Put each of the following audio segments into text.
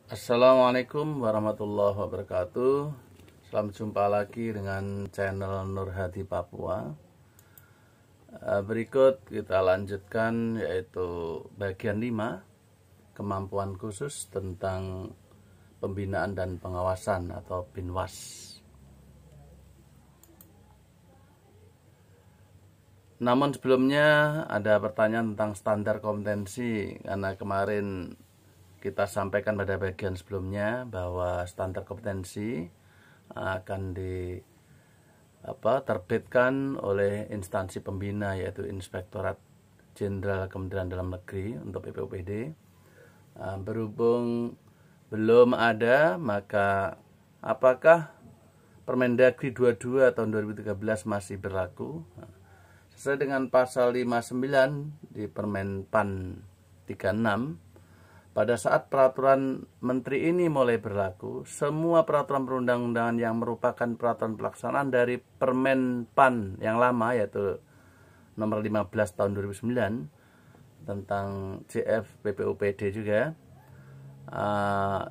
Assalamualaikum warahmatullahi wabarakatuh. Selamat jumpa lagi dengan channel Nur Hadi Papua. Berikut kita lanjutkan yaitu bagian 5, kemampuan khusus tentang pembinaan dan pengawasan atau Binwas. Namun sebelumnya ada pertanyaan tentang standar kompetensi, karena kemarin kita sampaikan pada bagian sebelumnya bahwa standar kompetensi akan diterbitkan oleh instansi pembina, yaitu Inspektorat Jenderal Kementerian Dalam Negeri untuk PPOPD. Berhubung belum ada, maka apakah Permendagri 22 tahun 2013 masih berlaku? Sesuai dengan pasal 59 di Permenpan 36, pada saat peraturan menteri ini mulai berlaku, semua peraturan perundang-undangan yang merupakan peraturan pelaksanaan dari Permenpan yang lama, yaitu nomor 15 tahun 2009 tentang CF PPOPD juga,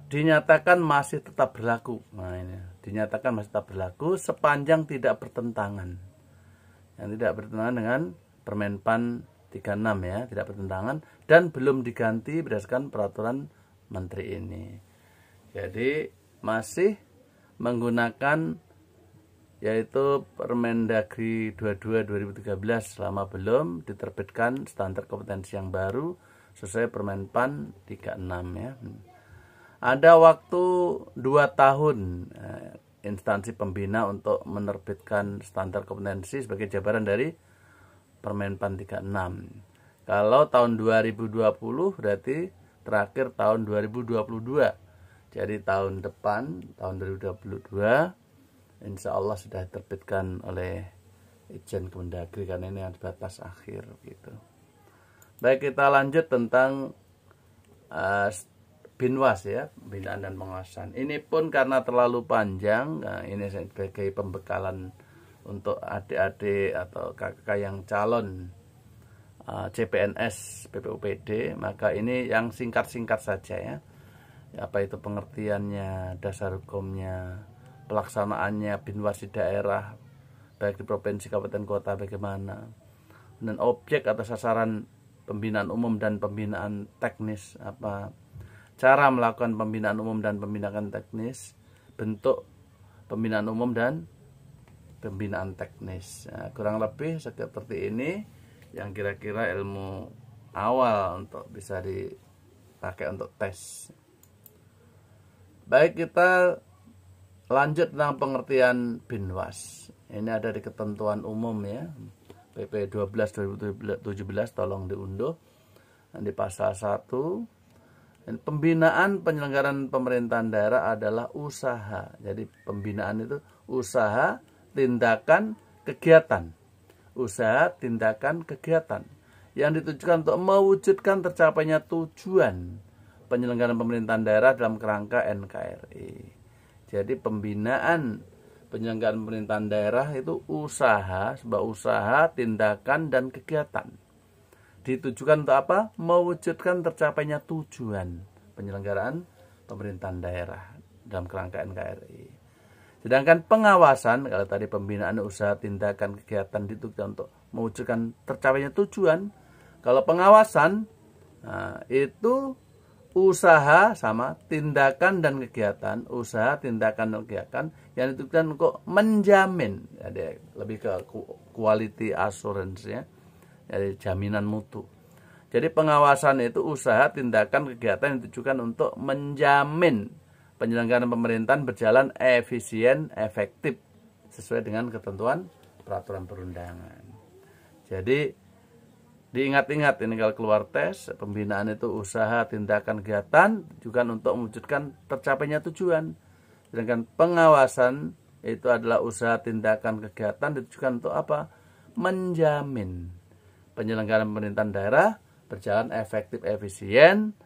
dinyatakan masih tetap berlaku. Nah, ini dinyatakan masih tetap berlaku sepanjang tidak bertentangan. Yang tidak bertentangan dengan Permenpan 36 ya, tidak bertentangan dan belum diganti berdasarkan peraturan menteri ini. Jadi masih menggunakan yaitu Permendagri 22 2013 selama belum diterbitkan standar kompetensi yang baru sesuai Permenpan 36 ya. Ada waktu 2 tahun instansi pembina untuk menerbitkan standar kompetensi sebagai jabaran dari Permenpan 36. Kalau tahun 2020 berarti terakhir tahun 2022. Jadi tahun depan, tahun 2022, insya Allah sudah diterbitkan oleh Ijen Kemendagri, karena ini yang batas akhir gitu. Baik, kita lanjut tentang Binwas ya, pembinaan dan pengawasan. Ini pun karena terlalu panjang, nah ini sebagai pembekalan untuk adik-adik atau kakak yang calon CPNS PPOPD, maka ini yang singkat-singkat saja ya. Apa itu pengertiannya, dasar hukumnya, pelaksanaannya Binwas di daerah, baik di provinsi, kabupaten, kota bagaimana, dan objek atau sasaran pembinaan umum dan pembinaan teknis, apa cara melakukan pembinaan umum dan pembinaan teknis, bentuk pembinaan umum dan pembinaan teknis. Nah, kurang lebih seperti ini yang kira-kira ilmu awal untuk bisa dipakai untuk tes. Baik, kita lanjut tentang pengertian Binwas. Ini ada di ketentuan umum ya, PP 12 2017, tolong diunduh. Di pasal 1, pembinaan penyelenggaraan pemerintahan daerah adalah usaha. Jadi pembinaan itu usaha, tindakan, kegiatan. Usaha, tindakan, kegiatan yang ditujukan untuk mewujudkan tercapainya tujuan penyelenggaraan pemerintahan daerah dalam kerangka NKRI. Jadi pembinaan penyelenggaraan pemerintahan daerah itu usaha, sebuah usaha, tindakan, dan kegiatan. Ditujukan untuk apa? Mewujudkan tercapainya tujuan penyelenggaraan pemerintahan daerah dalam kerangka NKRI. Sedangkan pengawasan, kalau tadi pembinaan usaha, tindakan, kegiatan ditujukan untuk mewujudkan tercapainya tujuan. Kalau pengawasan, nah, itu usaha sama tindakan dan kegiatan, usaha, tindakan, dan kegiatan yang ditujukan untuk menjamin, jadi lebih ke quality assurance ya, jadi jaminan mutu. Jadi pengawasan itu usaha, tindakan, kegiatan yang ditujukan untuk menjamin penyelenggaraan pemerintahan berjalan efisien, efektif sesuai dengan ketentuan peraturan perundangan. Jadi diingat-ingat ini kalau keluar tes, pembinaan itu usaha, tindakan, kegiatan juga untuk mewujudkan tercapainya tujuan. Sedangkan pengawasan itu adalah usaha, tindakan, kegiatan ditujukan untuk apa? Menjamin penyelenggaraan pemerintahan daerah berjalan efektif, efisien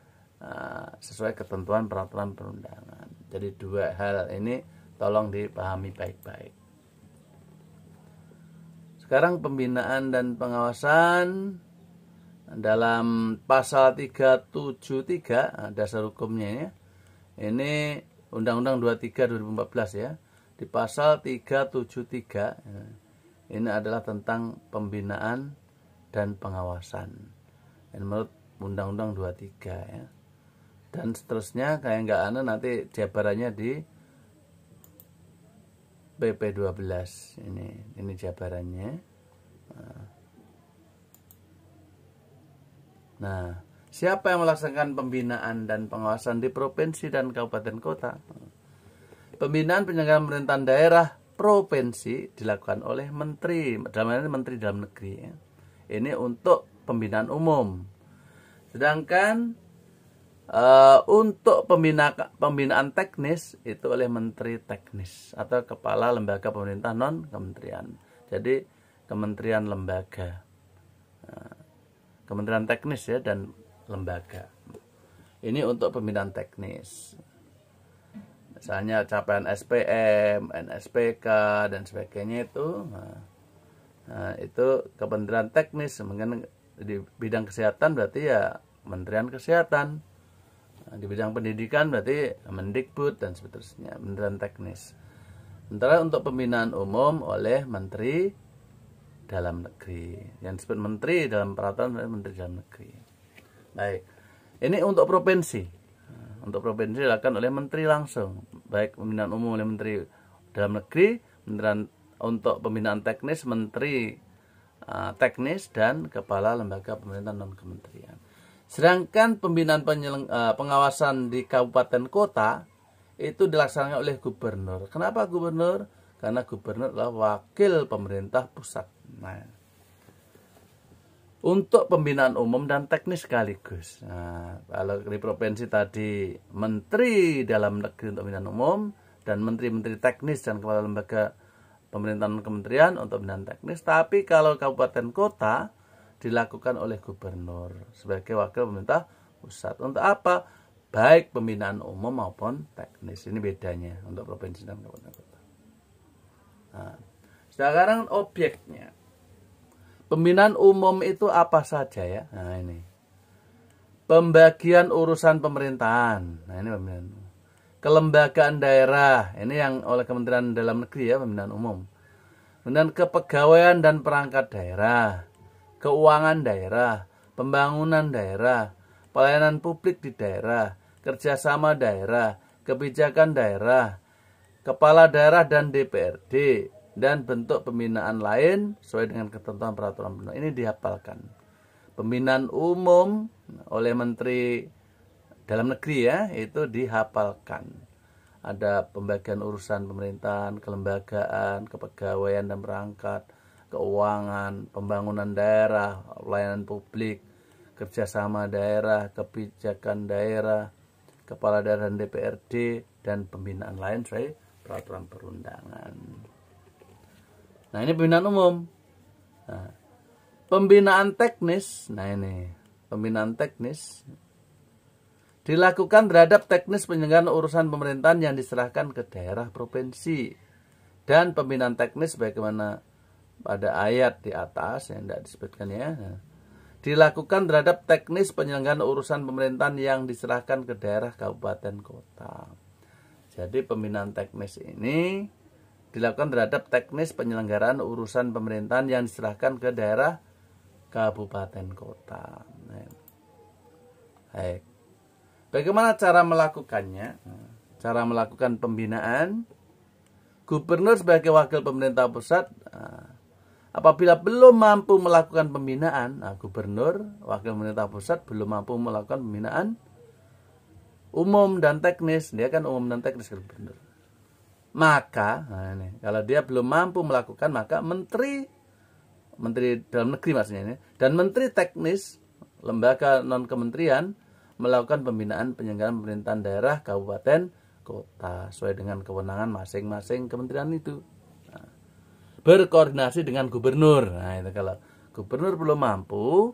sesuai ketentuan peraturan perundangan. Jadi dua hal ini tolong dipahami baik-baik. Sekarang pembinaan dan pengawasan dalam pasal 373 dasar hukumnya ya, Ini Undang-Undang 23 2014 ya. Di pasal 373 ini adalah tentang pembinaan dan pengawasan. Ini menurut Undang-Undang 23 ya. Dan seterusnya kayak nggak nanti jabarannya di PP 12 ini jabarannya. Nah, siapa yang melaksanakan pembinaan dan pengawasan di provinsi dan kabupaten kota? Pembinaan penyelenggaraan pemerintahan daerah provinsi dilakukan oleh menteri, dalam hal ini Menteri Dalam Negeri ya. Ini untuk pembinaan umum. Sedangkan untuk pembinaan teknis itu oleh Menteri Teknis atau Kepala Lembaga Pemerintah non kementerian. Jadi kementerian lembaga. Kementerian teknis ya dan lembaga. Ini untuk pembinaan teknis. Misalnya capaian SPM, NSPK dan sebagainya itu. Nah, itu kementerian teknis. Mungkin di bidang kesehatan berarti ya Kementerian Kesehatan. Nah, di bidang pendidikan berarti Mendikbud dan seterusnya, kementerian teknis. Sementara untuk pembinaan umum oleh Menteri Dalam Negeri, yang disebut menteri dalam peraturan Menteri Dalam Negeri. Baik, ini untuk provinsi. Untuk provinsi dilakukan oleh menteri langsung, baik pembinaan umum oleh Menteri Dalam Negeri, untuk pembinaan teknis Menteri Teknis dan Kepala Lembaga Pemerintahan non kementerian. Sedangkan pembinaan pengawasan di kabupaten kota itu dilaksanakan oleh gubernur. Kenapa gubernur? Karena gubernur adalah wakil pemerintah pusat. Nah, untuk pembinaan umum dan teknis sekaligus. Nah, kalau di provinsi tadi Menteri Dalam Negeri untuk pembinaan umum dan menteri-menteri teknis dan kepala lembaga pemerintahan kementerian untuk pembinaan teknis. Tapi kalau kabupaten kota dilakukan oleh gubernur sebagai wakil pemerintah pusat. Untuk apa? Baik pembinaan umum maupun teknis. Ini bedanya untuk provinsi dan kabupaten kota. Nah, sekarang objeknya. Pembinaan umum itu apa saja ya? Nah, ini. Pembagian urusan pemerintahan. Nah, ini pembinaan. Kelembagaan daerah. Ini yang oleh Kementerian Dalam Negeri ya, pembinaan umum. Kemudian kepegawaian dan perangkat daerah. Keuangan daerah, pembangunan daerah, pelayanan publik di daerah, kerjasama daerah, kebijakan daerah, kepala daerah dan DPRD, dan bentuk pembinaan lain sesuai dengan ketentuan peraturan perundang. Ini dihafalkan. Pembinaan umum oleh Menteri Dalam Negeri ya, itu dihafalkan. Ada pembagian urusan pemerintahan, kelembagaan, kepegawaian dan perangkat, keuangan, pembangunan daerah, pelayanan publik, kerjasama daerah, kebijakan daerah, kepala daerah dan DPRD, dan pembinaan lain sesuai peraturan perundangan. Nah, ini pembinaan umum. Nah, pembinaan teknis, nah ini pembinaan teknis dilakukan terhadap teknis penyelenggaraan urusan pemerintahan yang diserahkan ke daerah provinsi, dan pembinaan teknis bagaimana pada ayat di atas yang tidak disebutkan ya. Nah, dilakukan terhadap teknis penyelenggaraan urusan pemerintahan yang diserahkan ke daerah kabupaten kota. Jadi pembinaan teknis ini dilakukan terhadap teknis penyelenggaraan urusan pemerintahan yang diserahkan ke daerah kabupaten kota. Nah, baik. Bagaimana cara melakukannya? Cara melakukan pembinaan. Gubernur sebagai wakil pemerintah pusat, apabila belum mampu melakukan pembinaan, gubernur, wakil pemerintah pusat belum mampu melakukan pembinaan umum dan teknis, dia kan umum dan teknis gubernur. Maka, kalau dia belum mampu melakukan, maka menteri dalam negeri maksudnya ini, dan menteri teknis, lembaga non kementerian melakukan pembinaan penyelenggaraan pemerintahan daerah, kabupaten, kota sesuai dengan kewenangan masing-masing kementerian itu. Berkoordinasi dengan gubernur. Nah, itu kalau gubernur belum mampu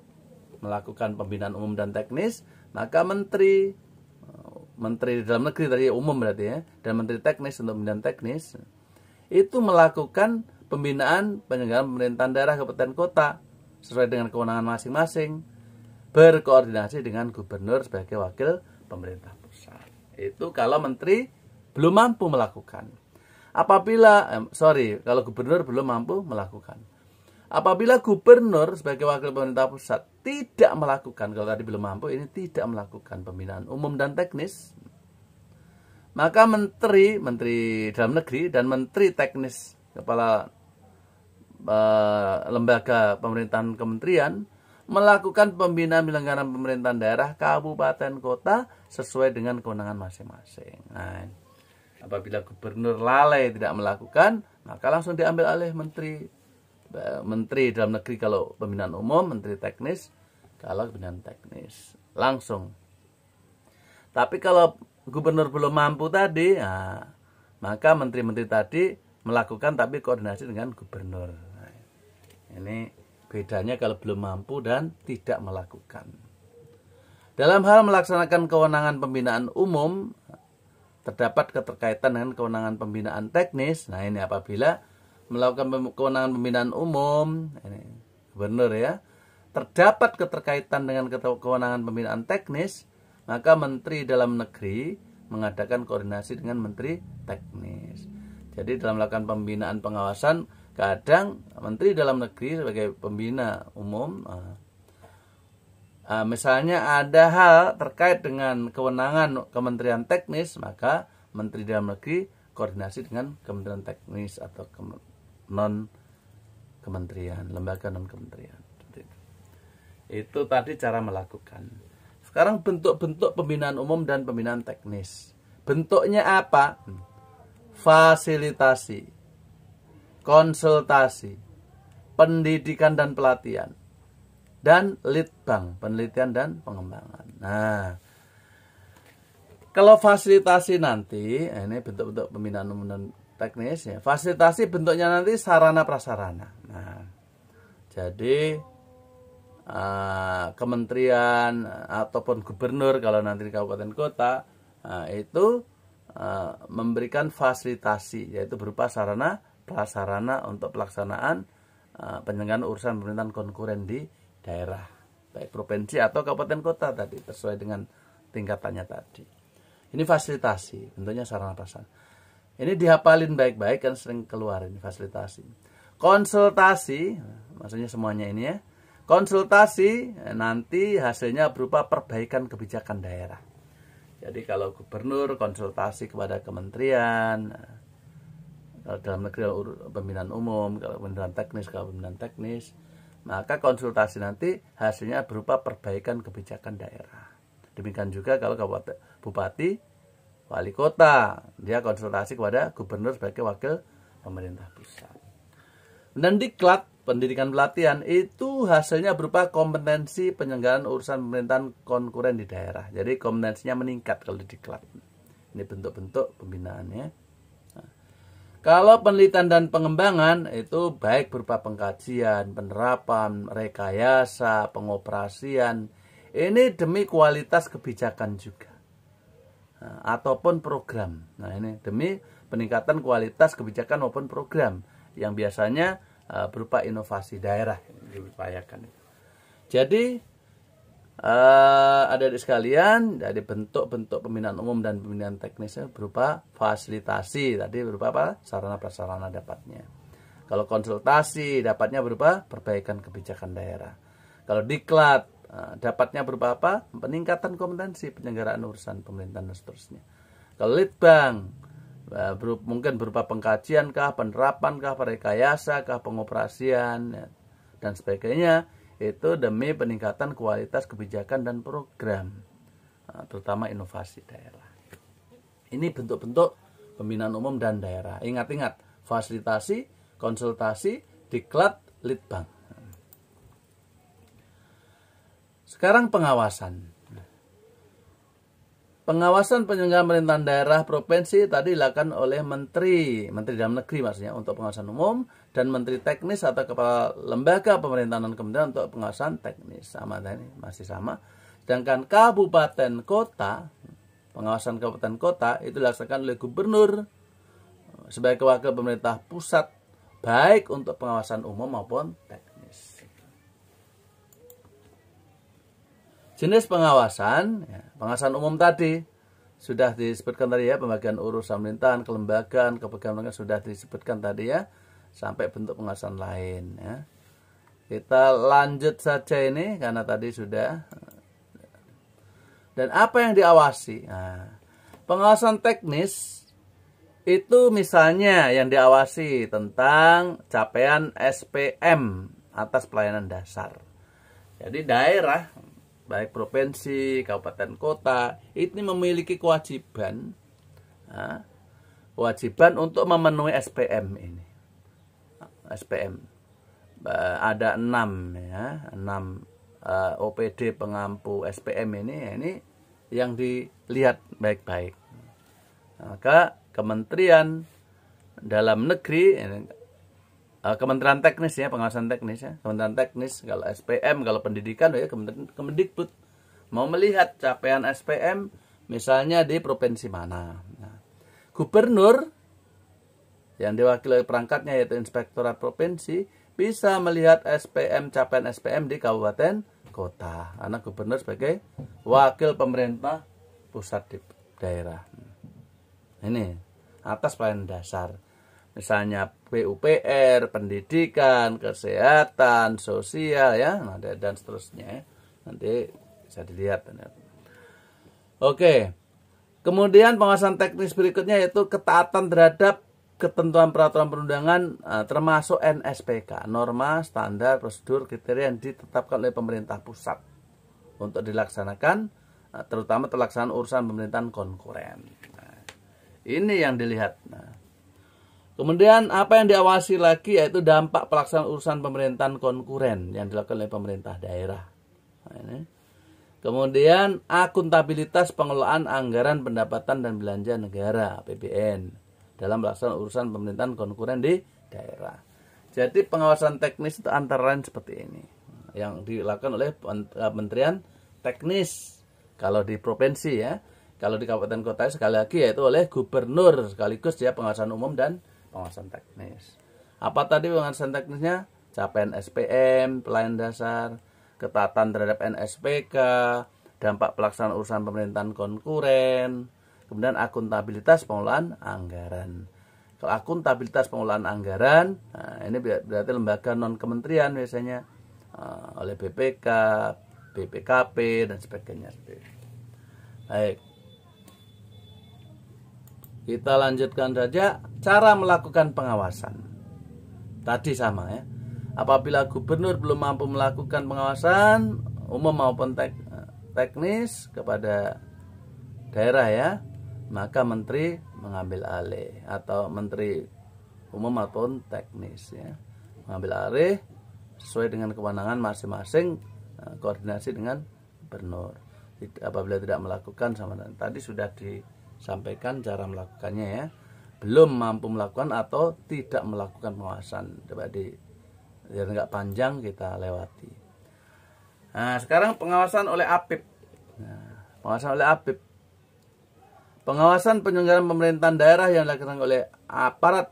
melakukan pembinaan umum dan teknis, maka menteri dalam negeri tadi umum berarti ya, dan menteri teknis untuk pembinaan teknis itu melakukan pembinaan penyelenggaraan pemerintahan daerah kabupaten kota sesuai dengan kewenangan masing-masing, berkoordinasi dengan gubernur sebagai wakil pemerintah pusat. Itu kalau menteri belum mampu melakukan. Kalau gubernur belum mampu melakukan. Apabila gubernur sebagai wakil pemerintah pusat tidak melakukan, kalau tadi belum mampu, ini tidak melakukan pembinaan umum dan teknis, maka menteri dalam negeri dan menteri teknis, kepala lembaga pemerintahan kementerian, melakukan pembinaan penyelenggaraan pemerintahan daerah, kabupaten, kota sesuai dengan kewenangan masing-masing. Nah, apabila gubernur lalai tidak melakukan, maka langsung diambil alih menteri dalam negeri kalau pembinaan umum, menteri teknis kalau pembinaan teknis langsung. Tapi kalau gubernur belum mampu tadi, maka menteri-menteri tadi melakukan tapi koordinasi dengan gubernur. Nah, ini bedanya kalau belum mampu dan tidak melakukan. Dalam hal melaksanakan kewenangan pembinaan umum, terdapat keterkaitan dengan kewenangan pembinaan teknis. Nah, ini apabila melakukan kewenangan pembinaan umum, ini gubernur ya, terdapat keterkaitan dengan kewenangan pembinaan teknis, maka menteri dalam negeri mengadakan koordinasi dengan menteri teknis. Jadi dalam melakukan pembinaan pengawasan, kadang menteri dalam negeri sebagai pembina umum, misalnya ada hal terkait dengan kewenangan kementerian teknis, maka menteri dalam negeri koordinasi dengan kementerian teknis atau non kementerian, lembaga non kementerian. Itu tadi cara melakukan. Sekarang bentuk-bentuk pembinaan umum dan pembinaan teknis. Bentuknya apa? Fasilitasi, konsultasi, pendidikan dan pelatihan, dan litbang, penelitian dan pengembangan. Nah, kalau fasilitasi nanti, ini bentuk-bentuk pembinaan umum dan teknis ya. Fasilitasi bentuknya nanti sarana prasarana. Nah, jadi kementerian ataupun gubernur kalau nanti di kabupaten kota itu memberikan fasilitasi, yaitu berupa sarana prasarana untuk pelaksanaan penyelenggaraan urusan pemerintahan konkuren di daerah, baik provinsi atau kabupaten kota tadi, sesuai dengan tingkatannya tadi. Ini fasilitasi, bentuknya sarana prasarana. Ini dihafalin baik-baik kan sering keluar ini fasilitasi. Konsultasi, maksudnya semuanya ini ya. Konsultasi nanti hasilnya berupa perbaikan kebijakan daerah. Jadi kalau gubernur konsultasi kepada kementerian, kalau dalam negeri pembinaan umum, kalau pembinaan teknis, maka konsultasi nanti hasilnya berupa perbaikan kebijakan daerah. Demikian juga kalau bupati, wali kota, dia konsultasi kepada gubernur sebagai wakil pemerintah pusat. Dan diklat, pendidikan pelatihan, itu hasilnya berupa kompetensi penyelenggaraan urusan pemerintahan konkuren di daerah. Jadi kompetensinya meningkat kalau di diklat. Ini bentuk-bentuk pembinaannya. Nah, kalau penelitian dan pengembangan itu baik berupa pengkajian, penerapan, rekayasa, pengoperasian. Ini demi kualitas kebijakan juga. Ataupun program. Nah, ini demi peningkatan kualitas kebijakan maupun program yang biasanya berupa inovasi daerah yang diupayakan. Jadi adik-adik sekalian, dari bentuk-bentuk pembinaan umum dan pembinaan teknisnya berupa fasilitasi, tadi berupa apa? Sarana prasarana dapatnya. Kalau konsultasi dapatnya berupa perbaikan kebijakan daerah. Kalau diklat dapatnya berupa apa? Peningkatan kompetensi penyelenggaraan urusan pemerintahan dan seterusnya. Kalau litbang mungkin berupa pengkajian kah, penerapan kah, rekayasa kah, pengoperasian ya, dan sebagainya, itu demi peningkatan kualitas kebijakan dan program, terutama inovasi daerah. Ini bentuk-bentuk pembinaan umum dan daerah. Ingat-ingat, fasilitasi, konsultasi, diklat, litbang. Sekarang pengawasan. Pengawasan penyelenggaraan pemerintahan daerah provinsi tadi dilakukan oleh menteri dalam negeri maksudnya untuk pengawasan umum, dan menteri teknis atau kepala lembaga pemerintahan kementerian untuk pengawasan teknis. Sama tadi, masih sama. Sedangkan kabupaten kota, pengawasan kabupaten kota itu dilaksanakan oleh gubernur sebagai wakil pemerintah pusat, baik untuk pengawasan umum maupun teknis. Jenis pengawasan, ya, pengawasan umum tadi sudah disebutkan tadi ya, pembagian urusan pemerintahan, kelembagaan, kepegawaian sudah disebutkan tadi ya, sampai bentuk pengawasan lain ya. Kita lanjut saja ini karena tadi sudah. Dan apa yang diawasi? Nah, pengawasan teknis itu misalnya yang diawasi tentang capaian SPM atas pelayanan dasar. Jadi daerah, baik provinsi, kabupaten, kota, ini memiliki kewajiban, untuk memenuhi SPM ini. SPM ada 6 ya, 6 OPD pengampu SPM ini yang dilihat baik-baik. Maka Kementerian Dalam Negeri, Kementerian Teknis ya, pengawasan teknis ya, Kementerian Teknis, kalau SPM, kalau pendidikan ya Kemendikbud mau melihat capaian SPM misalnya di provinsi mana. Nah, gubernur yang diwakili oleh perangkatnya yaitu Inspektorat Provinsi bisa melihat SPM, capaian SPM di kabupaten kota, karena gubernur sebagai wakil pemerintah pusat di daerah. Ini atas pelayanan dasar, misalnya PUPR, pendidikan, kesehatan, sosial ya, dan seterusnya. Nanti bisa dilihat. Oke, kemudian pengawasan teknis berikutnya yaitu ketaatan terhadap ketentuan peraturan perundangan, termasuk NSPK, norma, standar, prosedur, kriteria yang ditetapkan oleh pemerintah pusat untuk dilaksanakan, terutama terlaksanaan urusan pemerintahan konkuren. Nah, ini yang dilihat. Nah, kemudian apa yang diawasi lagi yaitu dampak pelaksanaan urusan pemerintahan konkuren yang dilakukan oleh pemerintah daerah. Nah, ini. Kemudian akuntabilitas pengelolaan anggaran pendapatan dan belanja negara (APBN) dalam pelaksanaan urusan pemerintahan konkuren di daerah. Jadi pengawasan teknis itu antara lain seperti ini, yang dilakukan oleh Kementerian Teknis kalau di provinsi ya. Kalau di kabupaten kota sekali lagi yaitu oleh gubernur, sekaligus ya pengawasan umum dan pengawasan teknis. Apa tadi pengawasan teknisnya? Capaian SPM, pelayanan dasar, ketaatan terhadap NSPK, dampak pelaksanaan urusan pemerintahan konkuren, kemudian akuntabilitas pengelolaan anggaran. Kalau akuntabilitas pengelolaan anggaran, nah ini berarti lembaga non kementerian biasanya, oleh BPK, BPKP dan sebagainya. Baik, kita lanjutkan saja cara melakukan pengawasan. Tadi sama ya. Apabila gubernur belum mampu melakukan pengawasan umum maupun teknis kepada daerah ya, maka menteri mengambil alih, atau menteri umum maupun teknis ya, mengambil alih sesuai dengan kewenangan masing-masing, koordinasi dengan gubernur. Apabila tidak melakukan, sama tadi sudah disampaikan cara melakukannya ya, belum mampu melakukan atau tidak melakukan pengawasan. Coba biar nggak panjang kita lewati. Nah, sekarang pengawasan oleh APIP. Nah, pengawasan oleh APIP. Pengawasan penyelenggaraan pemerintahan daerah yang dilakukan oleh aparat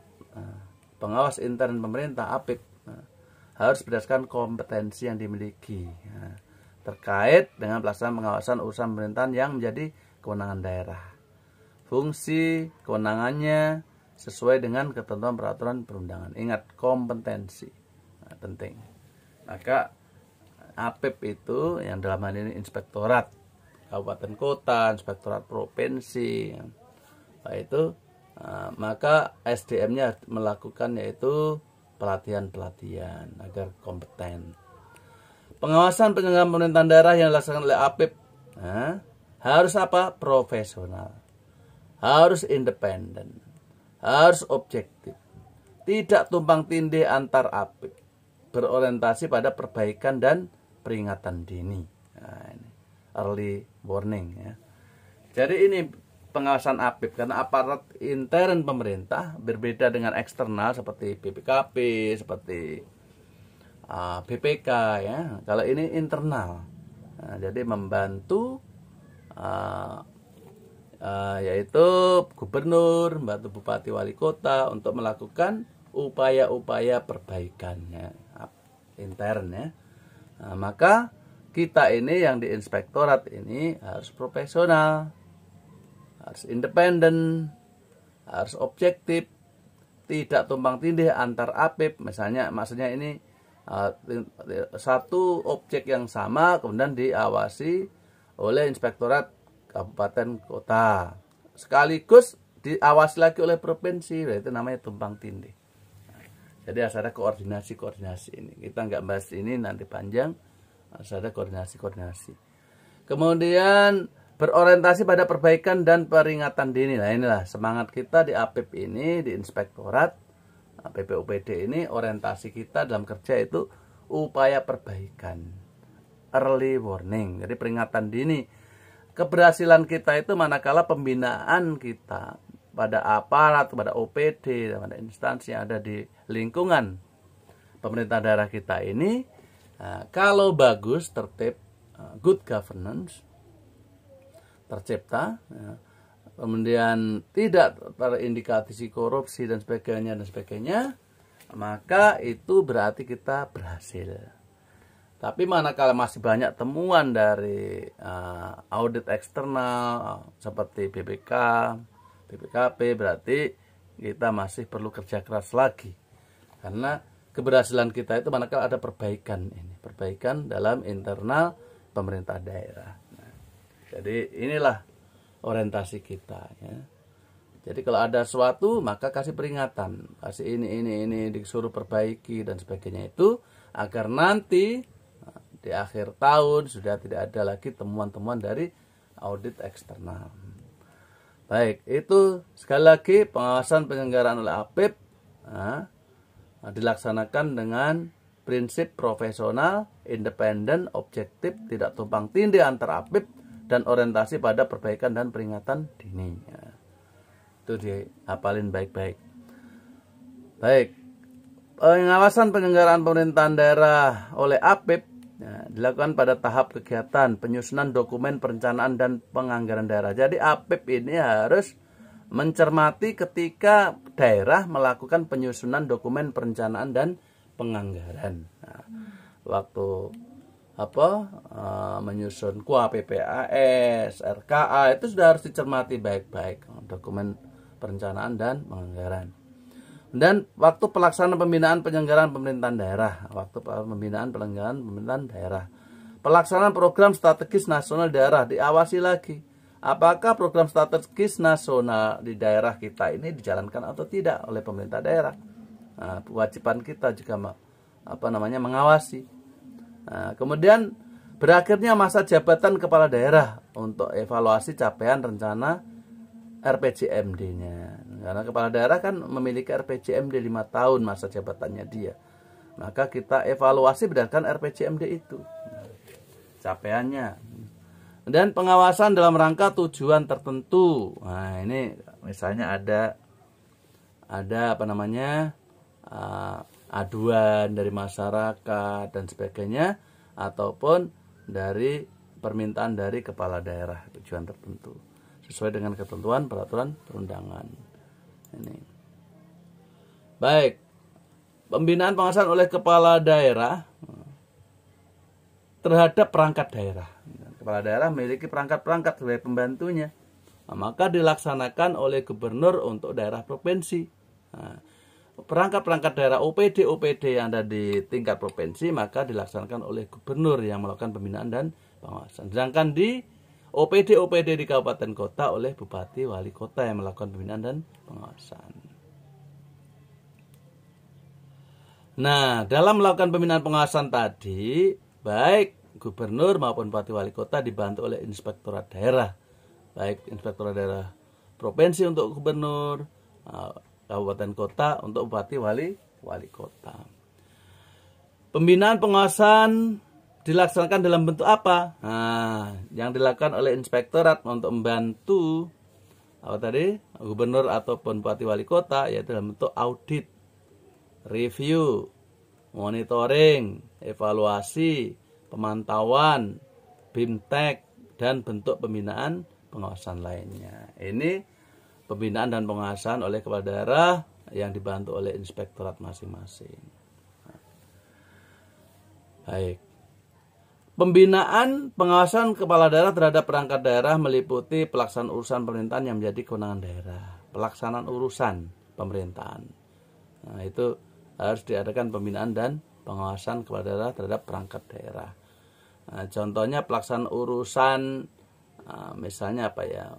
pengawas intern pemerintah APIP harus berdasarkan kompetensi yang dimiliki terkait dengan pelaksanaan pengawasan urusan pemerintahan yang menjadi kewenangan daerah. Fungsi kewenangannya sesuai dengan ketentuan peraturan perundangan. Ingat, kompetensi penting. Maka APIP itu yang dalam hal ini inspektorat kabupaten kota, inspektorat provinsi, itu maka SDM-nya melakukan yaitu pelatihan-pelatihan agar kompeten. Pengawasan penyelenggaraan pemerintahan daerah yang dilaksanakan oleh APIP harus apa? Profesional, harus independen, harus objektif, tidak tumpang tindih antar APIP, berorientasi pada perbaikan dan peringatan dini. Nah, ini early warning ya. Jadi ini pengawasan APIP, karena aparat intern pemerintah berbeda dengan eksternal seperti BPKP, seperti BPK ya. Kalau ini internal, nah, jadi membantu yaitu gubernur, membantu bupati, wali kota untuk melakukan upaya-upaya perbaikannya intern ya. Nah, maka kita ini yang di inspektorat ini harus profesional, harus independen, harus objektif, tidak tumpang tindih antar APIP. Misalnya, maksudnya ini satu objek yang sama kemudian diawasi oleh inspektorat kabupaten kota, sekaligus diawasi lagi oleh provinsi, itu namanya tumpang tindih. Jadi harus ada koordinasi ini. Kita nggak bahas ini, nanti panjang. Harus ada koordinasi. Kemudian berorientasi pada perbaikan dan peringatan dini. Nah, inilah semangat kita di APIP ini, di inspektorat PPOPD ini. Orientasi kita dalam kerja itu upaya perbaikan, early warning, jadi peringatan dini. Keberhasilan kita itu manakala pembinaan kita pada aparat, pada OPD, pada instansi yang ada di lingkungan pemerintah daerah kita ini, kalau bagus, tertib, good governance tercipta, kemudian tidak terindikasi korupsi dan sebagainya, maka itu berarti kita berhasil. Tapi manakala masih banyak temuan dari audit eksternal seperti BPK, BPKP, berarti kita masih perlu kerja keras lagi. Karena keberhasilan kita itu manakala ada perbaikan ini, perbaikan dalam internal pemerintah daerah. Nah, jadi inilah orientasi kita, ya. Jadi kalau ada sesuatu maka kasih peringatan, kasih ini disuruh perbaiki dan sebagainya, itu agar nanti di akhir tahun sudah tidak ada lagi temuan-temuan dari audit eksternal. Baik, itu sekali lagi pengawasan penyelenggaraan oleh APIP dilaksanakan dengan prinsip profesional, independen, objektif, tidak tumpang tindih antar APIP, dan orientasi pada perbaikan dan peringatan dini. Itu dihafalin baik-baik. Baik, pengawasan penyelenggaraan pemerintahan daerah oleh APIP dilakukan pada tahap kegiatan penyusunan dokumen perencanaan dan penganggaran daerah. Jadi APIP ini harus mencermati ketika daerah melakukan penyusunan dokumen perencanaan dan penganggaran. Nah, waktu menyusun KUA, PPAS, RKA, itu sudah harus dicermati baik-baik dokumen perencanaan dan penganggaran. Dan waktu pelaksanaan pembinaan penyelenggaraan pemerintahan daerah, pelaksanaan program strategis nasional daerah diawasi lagi. Apakah program strategis nasional di daerah kita ini dijalankan atau tidak oleh pemerintah daerah? Nah, kewajiban kita juga mengawasi. Nah, kemudian berakhirnya masa jabatan kepala daerah untuk evaluasi capaian rencana RPJMD-nya. Karena kepala daerah kan memiliki RPJMD 5 tahun masa jabatannya dia. Maka kita evaluasi berdasarkan RPJMD itu, capaiannya. Dan pengawasan dalam rangka tujuan tertentu. Nah, ini misalnya ada aduan dari masyarakat dan sebagainya, ataupun dari permintaan dari kepala daerah, tujuan tertentu sesuai dengan ketentuan peraturan perundangan. Ini. Baik, pembinaan pengawasan oleh kepala daerah terhadap perangkat daerah. Kepala daerah memiliki perangkat-perangkat sebagai pembantunya. Nah, maka dilaksanakan oleh gubernur untuk daerah provinsi. Nah, perangkat-perangkat daerah OPD yang ada di tingkat provinsi maka dilaksanakan oleh gubernur yang melakukan pembinaan dan pengawasan. Sedangkan di OPD di kabupaten kota oleh bupati wali kota yang melakukan pembinaan dan pengawasan. Nah, dalam melakukan pembinaan pengawasan tadi, baik gubernur maupun bupati wali kota dibantu oleh inspektorat daerah, baik inspektorat daerah provinsi untuk gubernur, kabupaten kota untuk bupati wali kota. Pembinaan pengawasan dilaksanakan dalam bentuk apa? Nah, yang dilakukan oleh inspektorat untuk membantu gubernur ataupun bupati wali kota, yaitu dalam bentuk audit, review, monitoring, evaluasi, pemantauan, BIMTEK, dan bentuk pembinaan pengawasan lainnya. Ini pembinaan dan pengawasan oleh kepala daerah yang dibantu oleh inspektorat masing-masing. Baik. Pembinaan pengawasan kepala daerah terhadap perangkat daerah meliputi pelaksanaan urusan pemerintahan yang menjadi kewenangan daerah. Pelaksanaan urusan pemerintahan. Nah, itu harus diadakan pembinaan dan pengawasan kepala daerah terhadap perangkat daerah. Nah, contohnya pelaksanaan urusan, misalnya apa ya,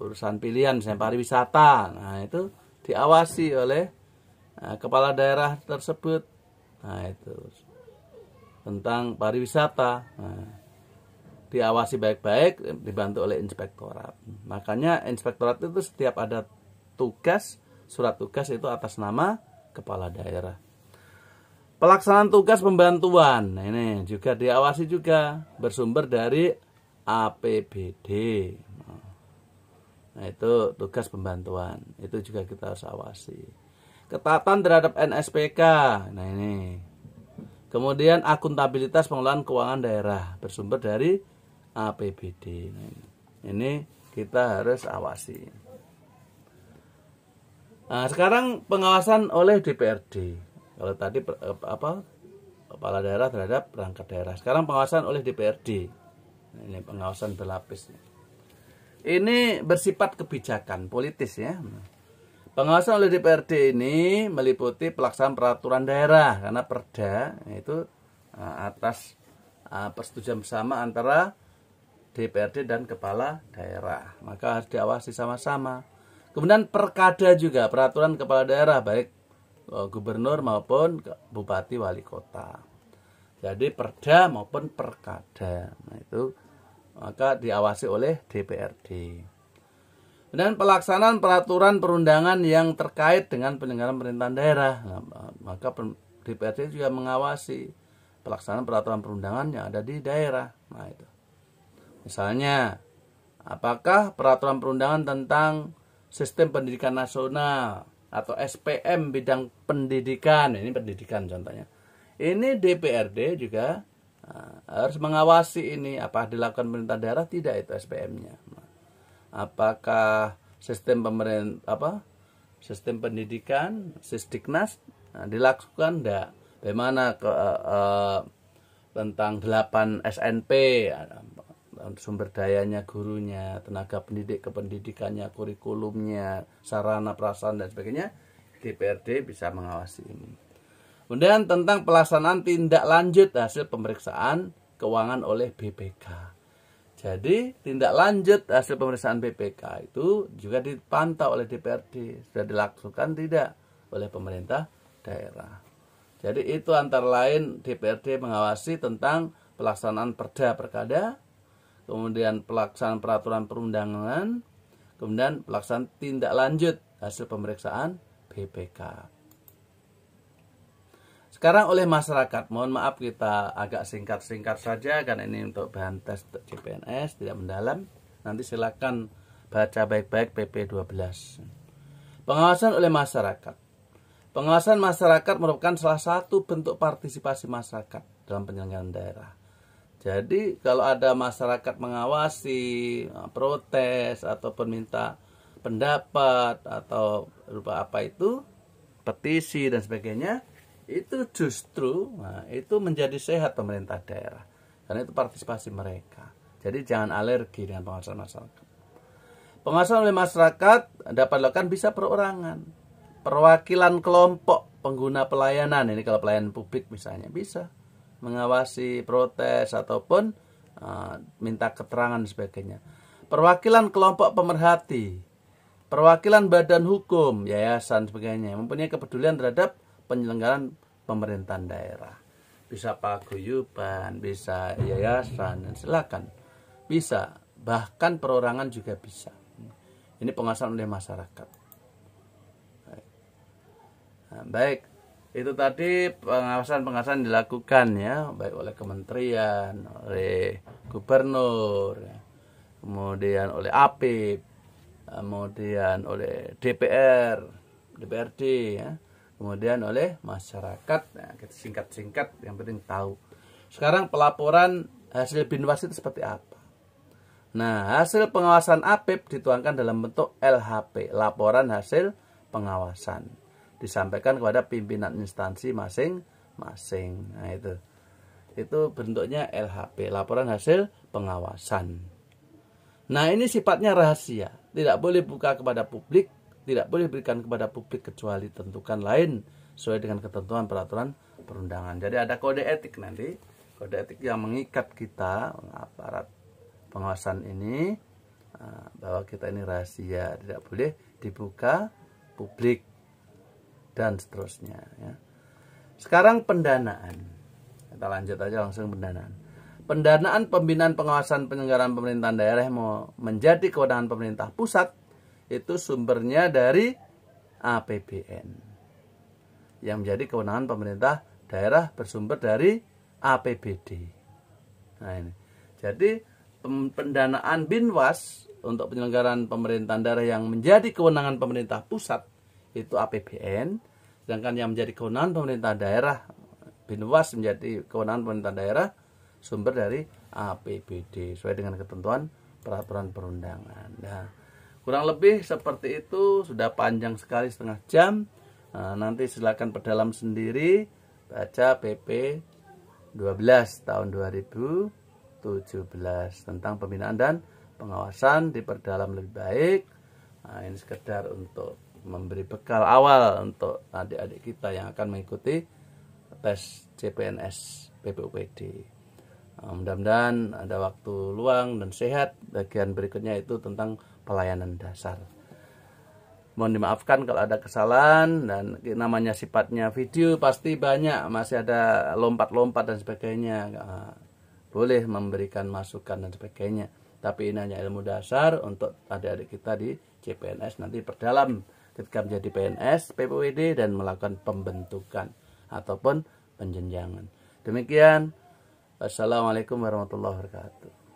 urusan pilihan, misalnya pariwisata. Nah, itu diawasi oleh kepala daerah tersebut. Nah, itu tentang pariwisata, diawasi baik-baik, dibantu oleh inspektorat. Makanya inspektorat itu setiap ada tugas, surat tugas itu atas nama kepala daerah. Pelaksanaan tugas pembantuan, nah ini juga diawasi juga, bersumber dari APBD. Nah, itu tugas pembantuan, itu juga kita harus awasi. Ketaatan terhadap NSPK, nah ini. Kemudian akuntabilitas pengelolaan keuangan daerah bersumber dari APBD. Ini kita harus awasi. Nah, sekarang pengawasan oleh DPRD. Kalau tadi kepala daerah terhadap perangkat daerah. Sekarang pengawasan oleh DPRD. Nah, ini pengawasan berlapis. Ini bersifat kebijakan politis ya. Pengawasan oleh DPRD ini meliputi pelaksanaan peraturan daerah karena perda itu atas persetujuan bersama antara DPRD dan kepala daerah, maka harus diawasi sama-sama. Kemudian perkada juga, peraturan kepala daerah baik gubernur maupun bupati wali kota. Jadi perda maupun perkada, nah itu maka diawasi oleh DPRD. Dan pelaksanaan peraturan perundangan yang terkait dengan penyelenggaraan pemerintahan daerah. Nah, maka DPRD juga mengawasi pelaksanaan peraturan perundangan yang ada di daerah. Nah, itu. Misalnya, apakah peraturan perundangan tentang sistem pendidikan nasional atau SPM bidang pendidikan, ini pendidikan contohnya. Ini DPRD juga harus mengawasi ini, apakah dilakukan pemerintah daerah tidak itu SPM-nya. Apakah sistem sistem pendidikan Sisdiknas dilakukan enggak? Bagaimana tentang 8 SNP, sumber dayanya gurunya, tenaga pendidik kependidikannya, kurikulumnya, sarana prasarana dan sebagainya. DPRD bisa mengawasi ini. Kemudian tentang pelaksanaan tindak lanjut hasil pemeriksaan keuangan oleh BPK. Jadi tindak lanjut hasil pemeriksaan BPK itu juga dipantau oleh DPRD. Sudah dilakukan tidak oleh pemerintah daerah. Jadi itu antara lain DPRD mengawasi tentang pelaksanaan perda perkada, kemudian pelaksanaan peraturan perundangan, kemudian pelaksanaan tindak lanjut hasil pemeriksaan BPK. Sekarang oleh masyarakat, mohon maaf kita agak singkat-singkat saja karena ini untuk bahan tes CPNS, tidak mendalam. Nanti silakan baca baik-baik PP 12. Pengawasan oleh masyarakat. Pengawasan masyarakat merupakan salah satu bentuk partisipasi masyarakat dalam penyelenggaraan daerah. Jadi kalau ada masyarakat mengawasi, protes ataupun minta pendapat atau berupa apa itu, petisi dan sebagainya, itu justru itu menjadi sehat pemerintah daerah karena itu partisipasi mereka. Jadi jangan alergi dengan pengawasan masyarakat. Pengawasan oleh masyarakat dapat dilakukan bisa perorangan, perwakilan kelompok pengguna pelayanan, ini kalau pelayanan publik misalnya bisa mengawasi protes ataupun minta keterangan dan sebagainya. Perwakilan kelompok pemerhati, perwakilan badan hukum, yayasan sebagainya mempunyai kepedulian terhadap penyelenggaraan pemerintahan daerah. Bisa paguyuban, bisa yayasan, dan silakan. Bisa, bahkan perorangan juga bisa. Ini pengawasan oleh masyarakat. Baik, itu tadi pengawasan dilakukan ya, baik oleh kementerian, oleh gubernur, kemudian oleh APIP, kemudian oleh DPRD ya. Kemudian oleh masyarakat. Nah, kita singkat-singkat yang penting tahu. Sekarang pelaporan hasil Binwas itu seperti apa? Nah, hasil pengawasan APIP dituangkan dalam bentuk LHP, laporan hasil pengawasan. Disampaikan kepada pimpinan instansi masing-masing. Nah, itu. itu bentuknya LHP, laporan hasil pengawasan. Nah, ini sifatnya rahasia, tidak boleh buka kepada publik, tidak boleh berikan kepada publik kecuali tentukan lain sesuai dengan ketentuan peraturan perundangan. Jadi ada kode etik nanti, kode etik yang mengikat kita aparat pengawasan ini bahwa kita ini rahasia, tidak boleh dibuka publik dan seterusnya ya. Sekarang pendanaan, kita lanjut aja langsung pendanaan. Pendanaan pembinaan pengawasan penyelenggaraan pemerintahan daerah mau menjadi kewenangan pemerintah pusat itu sumbernya dari APBN, yang menjadi kewenangan pemerintah daerah bersumber dari APBD. Nah ini, jadi pendanaan Binwas untuk penyelenggaraan pemerintahan daerah yang menjadi kewenangan pemerintah pusat itu APBN, sedangkan yang menjadi kewenangan pemerintah daerah Binwas menjadi kewenangan pemerintah daerah sumber dari APBD sesuai dengan ketentuan peraturan perundangan. Nah, kurang lebih seperti itu, sudah panjang sekali setengah jam. Nah, nanti silakan perdalam sendiri, baca PP 12 tahun 2017 tentang pembinaan dan pengawasan, diperdalam lebih baik. Nah, ini sekedar untuk memberi bekal awal untuk adik-adik kita yang akan mengikuti tes CPNS PPUPD. Mudah-mudahan ada waktu luang dan sehat. Bagian berikutnya itu tentang pelayanan dasar. Mohon dimaafkan kalau ada kesalahan, dan namanya sifatnya video pasti banyak, masih ada lompat-lompat dan sebagainya. Boleh memberikan masukan dan sebagainya. Tapi ini hanya ilmu dasar untuk adik-adik kita di CPNS nanti perdalam ketika menjadi PNS, PPWD dan melakukan pembentukan ataupun penjenjangan. Demikian. Wassalamualaikum warahmatullahi wabarakatuh.